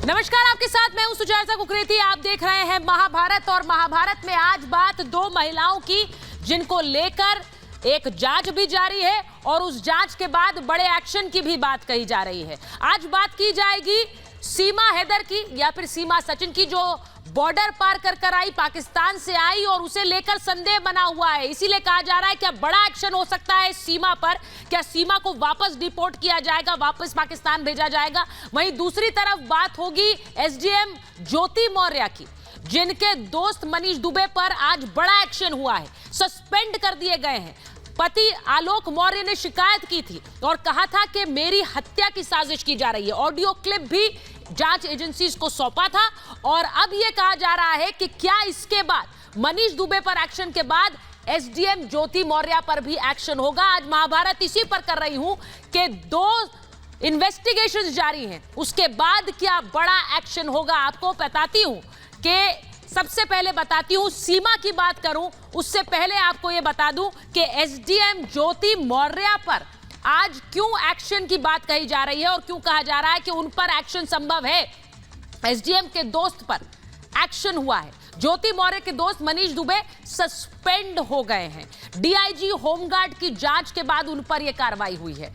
नमस्कार, आपके साथ मैं हूं सुचेता कुकरेती। आप देख रहे हैं महाभारत और महाभारत में आज बात दो महिलाओं की जिनको लेकर एक जांच भी जारी है और उस जांच के बाद बड़े एक्शन की भी बात कही जा रही है। आज बात की जाएगी सीमा हैदर की या फिर सीमा सचिन की, जो बॉर्डर पार कर आई, पाकिस्तान से आई और उसे लेकर संदेह बना हुआ है। इसीलिए कहा जा रहा है क्या बड़ा एक्शन हो सकता है सीमा पर, क्या सीमा को वापस डिपोर्ट किया जाएगा, वापस पाकिस्तान भेजा जाएगा। वहीं दूसरी तरफ बात होगी एसडीएम ज्योति मौर्य की, जिनके दोस्त मनीष दुबे पर आज बड़ा एक्शन हुआ है, सस्पेंड कर दिए गए हैं। पति आलोक मौर्य ने शिकायत की थी और कहा था कि मेरी हत्या की साजिश की जा रही है। ऑडियो क्लिप भी जांच एजेंसीज को सौंपा था और अब यह कहा जा रहा है कि क्या इसके बाद मनीष दुबे पर एक्शन के बाद एसडीएम ज्योति मौर्य पर भी एक्शन होगा। आज महाभारत इसी पर कर रही हूं कि दो इन्वेस्टिगेशंस जारी हैं, उसके बाद क्या बड़ा एक्शन होगा। आपको बताती हूं कि सबसे पहले बताती हूं, सीमा की बात करूं उससे पहले आपको यह बता दूं कि एसडीएम ज्योति मौर्य पर आज क्यों एक्शन की बात कही जा रही है और क्यों कहा जा रहा है कि उन पर एक्शन संभव है। एसडीएम के दोस्त पर एक्शन हुआ है। ज्योति मौर्य के दोस्त मनीष दुबे सस्पेंड हो गए हैं। डीआईजी होमगार्ड की जांच के बाद उन पर यह कार्रवाई हुई है।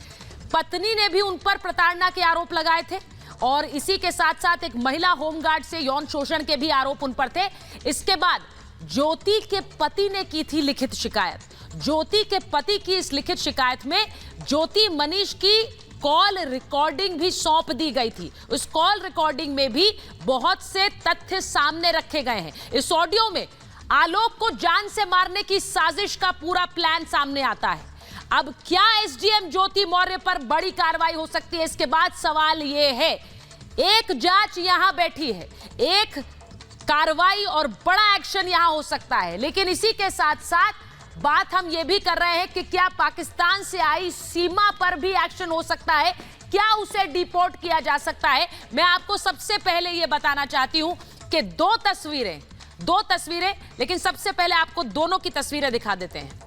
पत्नी ने भी उन पर प्रताड़ना के आरोप लगाए थे और इसी के साथ साथ एक महिला होमगार्ड से यौन शोषण के भी आरोप उन पर थे। इसके बाद ज्योति के पति ने की थी लिखित शिकायत। ज्योति के पति की इस लिखित शिकायत में ज्योति मनीष की कॉल रिकॉर्डिंग भी सौंप दी गई थी। उस कॉल रिकॉर्डिंग में भी बहुत से तथ्य सामने रखे गए हैं। इस ऑडियो में आलोक को जान से मारने की साजिश का पूरा प्लान सामने आता है। अब क्या एसडीएम ज्योति मौर्य पर बड़ी कार्रवाई हो सकती है, इसके बाद सवाल यह है, एक जांच यहां बैठी है, एक कार्रवाई और बड़ा एक्शन यहां हो सकता है, लेकिन इसी के साथ साथ बात हम ये भी कर रहे हैं कि क्या पाकिस्तान से आई सीमा पर भी एक्शन हो सकता है, क्या उसे डिपोर्ट किया जा सकता है। मैं आपको सबसे पहले ये बताना चाहती हूं कि दो तस्वीरें, लेकिन सबसे पहले आपको दोनों की तस्वीरें दिखा देते हैं।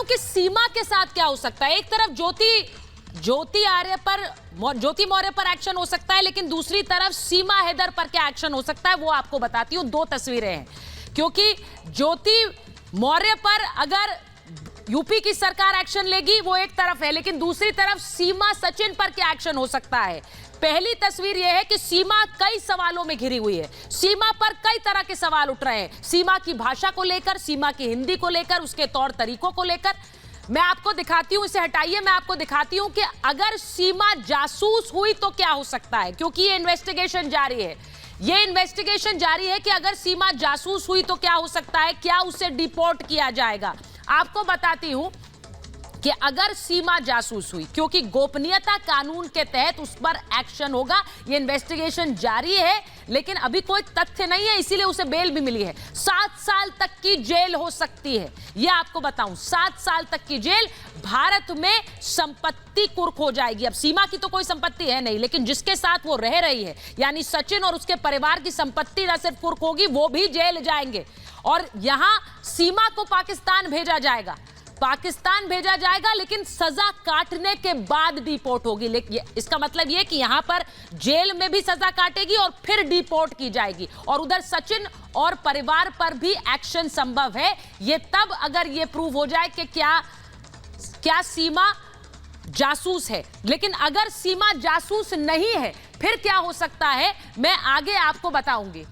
कि सीमा के साथ क्या हो सकता है। एक तरफ ज्योति मौर्य पर एक्शन हो सकता है, लेकिन दूसरी तरफ सीमा हैदर पर क्या एक्शन हो सकता है वो आपको बताती हूं। दो तस्वीरें हैं, क्योंकि ज्योति मौर्य पर अगर यूपी की सरकार एक्शन लेगी वो एक तरफ है, लेकिन दूसरी तरफ सीमा सचिन पर क्या एक्शन हो सकता है। पहली तस्वीर यह है कि सीमा कई सवालों में घिरी हुई है। सीमा पर कई तरह के सवाल उठ रहे हैं, सीमा की भाषा को लेकर, सीमा की हिंदी को लेकर, उसके तौर तरीकों को लेकर। मैं आपको दिखाती हूं, इसे हटाइए, मैं आपको दिखाती हूं कि अगर सीमा जासूस हुई तो क्या हो सकता है, क्योंकि ये इन्वेस्टिगेशन जारी है। ये इन्वेस्टिगेशन जारी है कि अगर सीमा जासूस हुई तो क्या हो सकता है, क्या उसे डिपोर्ट किया जाएगा। आपको बताती हूं कि अगर सीमा जासूस हुई, क्योंकि गोपनीयता कानून के तहत उस पर एक्शन होगा। ये इन्वेस्टिगेशन जारी है, लेकिन अभी कोई तथ्य नहीं है, इसीलिए उसे बेल भी मिली है। 7 साल तक की जेल हो सकती है, ये आपको बताऊं। 7 साल तक की जेल, भारत में संपत्ति कुर्क हो जाएगी। अब सीमा की तो कोई संपत्ति है नहीं, लेकिन जिसके साथ वो रह रही है, यानी सचिन और उसके परिवार की संपत्ति न सिर्फ कुर्क होगी, वो भी जेल जाएंगे। और यहां सीमा को पाकिस्तान भेजा जाएगा, लेकिन सजा काटने के बाद डिपोर्ट होगी। लेकिन इसका मतलब यह कि यहां पर जेल में भी सजा काटेगी और फिर डिपोर्ट की जाएगी। और उधर सचिन और परिवार पर भी एक्शन संभव है। यह तब अगर यह प्रूव हो जाए कि क्या सीमा जासूस है। लेकिन अगर सीमा जासूस नहीं है, फिर क्या हो सकता है, मैं आगे आपको बताऊंगी।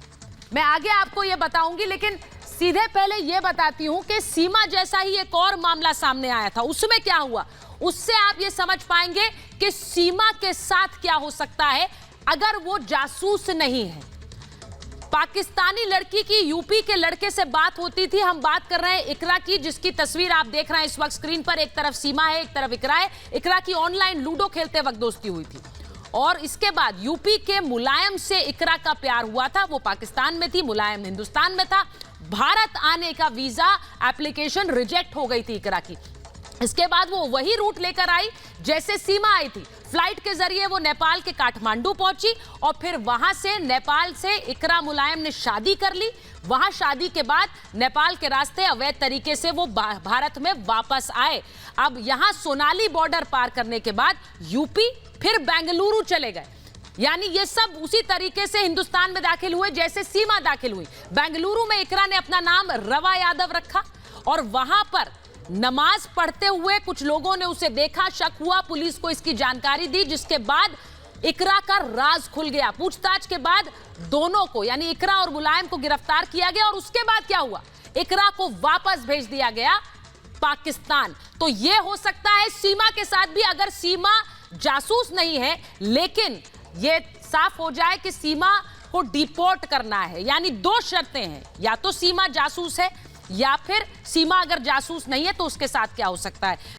लेकिन सीधे पहले यह बताती हूं कि सीमा जैसा ही एक और मामला सामने आया था, उसमें क्या हुआ, उससे आप यह समझ पाएंगे कि सीमा के साथ क्या हो सकता है अगर वो जासूस नहीं है। पाकिस्तानी लड़की की यूपी के लड़के से बात होती थी। हम बात कर रहे हैं इकरा की, जिसकी तस्वीर आप देख रहे हैं इस वक्त स्क्रीन पर। एक तरफ सीमा है, एक तरफ इकरा है। इकरा की ऑनलाइन लूडो खेलते वक्त दोस्ती हुई थी और इसके बाद यूपी के मुलायम से इकरा का प्यार हुआ था। वो पाकिस्तान में थी, मुलायम हिंदुस्तान में था। भारत आने का वीजा एप्लीकेशन रिजेक्ट हो गई थी इकरा की। इसके बाद वो वही रूट लेकर आई जैसे सीमा आई थी। फ्लाइट के जरिए वो नेपाल के काठमांडू पहुंची और फिर वहां से नेपाल से इकरा मुलायम ने शादी कर ली। वहां शादी के बाद नेपाल के रास्ते अवैध तरीके से वो भारत में वापस आए। अब यहां सोनाली बॉर्डर पार करने के बाद यूपी, फिर बेंगलुरु चले गए। यानी ये सब उसी तरीके से हिंदुस्तान में दाखिल हुए जैसे सीमा दाखिल हुई। बेंगलुरु में इकरा ने अपना नाम रवा यादव रखा और वहां पर नमाज पढ़ते हुए कुछ लोगों ने उसे देखा, शक हुआ, पुलिस को इसकी जानकारी दी, जिसके बाद इकरा का राज खुल गया। पूछताछ के बाद दोनों को यानी इकरा और मुलायम को गिरफ्तार किया गया और उसके बाद क्या हुआ, इकरा को वापस भेज दिया गया पाकिस्तान। तो यह हो सकता है सीमा के साथ भी, अगर सीमा जासूस नहीं है लेकिन यह साफ हो जाए कि सीमा को डिपोर्ट करना है। यानी दो शर्तें हैं, या तो सीमा जासूस है या फिर सीमा अगर जासूस नहीं है तो उसके साथ क्या हो सकता है।